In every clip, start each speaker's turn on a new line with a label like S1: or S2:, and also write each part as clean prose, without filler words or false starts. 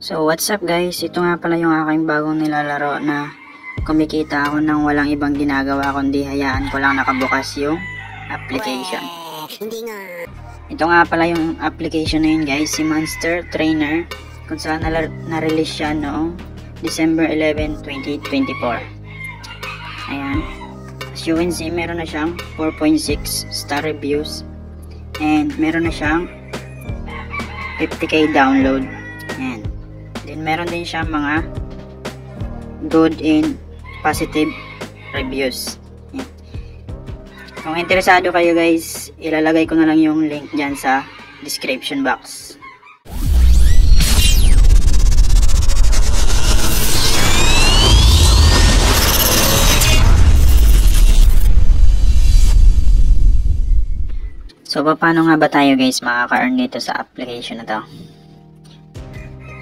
S1: So what's up guys, ito nga pala yung aking bagong nilalaro na kumikita ako ng walang ibang ginagawa kundi hayaan ko lang nakabukas yung application. Ito nga pala yung application na yun guys, si Monster Trainer, kung saan na-release siya noong December 11, 2024. Ayan, as you can see, meron na siyang 4.6 star reviews and meron na siyang 50k download. Ayan. Then meron din siya mga good and positive reviews. Ayan. Kung interesado kayo guys, ilalagay ko na lang yung link dyan sa description box. So, paano nga ba tayo guys makaka-earn dito sa application na to?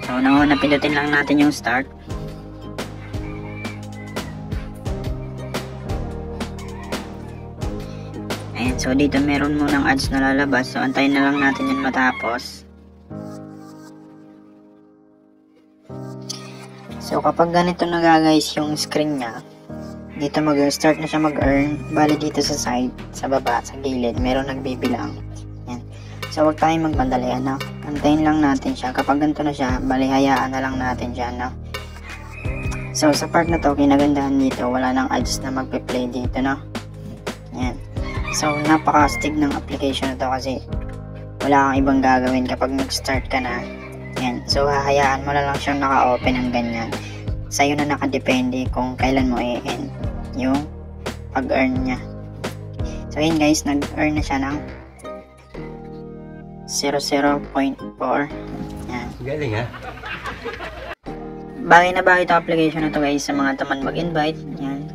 S1: So, una pindutin lang natin yung start. Ayan, so dito meron munang ads na lalabas. So, antayin na lang natin yun matapos. So, kapag ganito na guys yung screen nya, dito mag-start na siya mag-earn. Bali dito sa side, sa baba, sa gilid, meron nagbibilang. Yan. So, huwag tayong magmadali, ano? Antayin lang natin siya. Kapag ganito na siya, bali hayaan na lang natin siya, no? So, sa part na to, kinagandahan dito, wala nang ads na magpe-play dito, no? Yan. So, napaka-astig ng application na to kasi wala kang ibang gagawin kapag nag-start ka na. Yan. So, hahayaan mo na lang siyang naka-open ng ganyan. Sa'yo na nakadepende kung kailan mo i-end yung pag-earn niya. So yun guys, nag-earn na siya ng 0.4. Yan.
S2: Galing ha?
S1: Bagay na bagay ito application na to guys sa mga tamad mag-invite. Yan.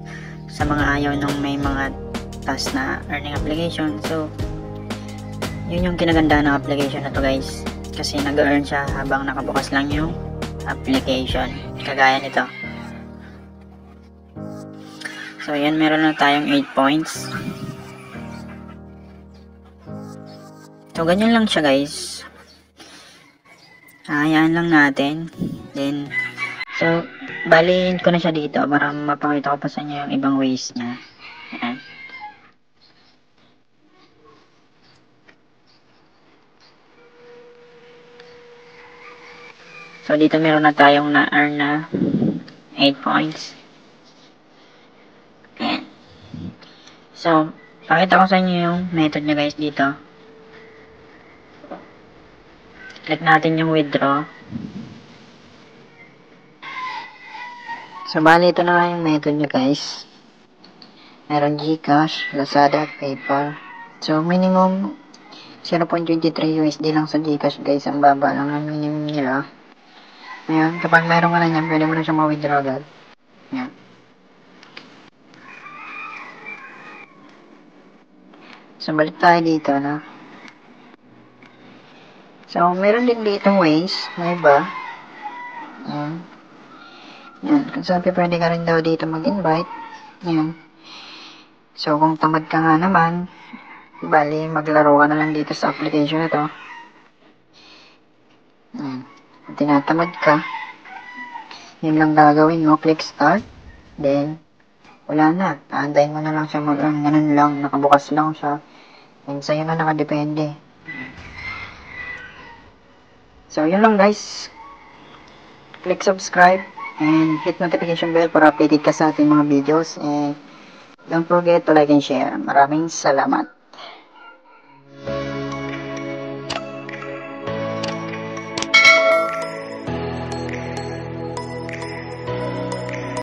S1: Sa mga ayaw nung may mga task na earning application. So yun yung kinaganda ng application na to guys. Kasi nag-earn siya habang nakabukas lang yung application. Kagaya nito. So, yan, meron na tayong 8 points. So, ganyan lang siya, guys. Hayaan lang natin. Then, so, baliin ko na siya dito para mapakita ko pa sa inyo yung ibang ways niya. Ayan. So, dito meron na tayong na-earn na 8 points. Ayan. So, pakita ko sa inyo yung method niya guys dito. Click natin yung withdraw. So, bali ito na nga yung method niya guys. Meron GCash, Lazada, PayPal. So, minimum 0.23 USD lang sa GCash guys. Ang baba lang ang minimum nila. Ngayon, kapag meron ka na yan, pwede mo na siyang ma-withdraw agad. Yan. So, balik tayo dito, na. So, meron din dito ways, may iba. Yan. Yan. Kung sabi, pwede ka rin daw dito mag-invite. Yan. So, kung tamad ka nga naman, bali, maglaro ka na lang dito sa application na to. Yan. Kung tinatamad ka, yun lang gagawin mo, click start, then, wala na, aantayin mo na lang siya mag-earn, ganun lang, nakabukas lang siya, and sa'yo na nakadepende. So, yun lang guys, click subscribe, and hit notification bell para updated ka sa ating mga videos, and don't forget to like and share. Maraming salamat.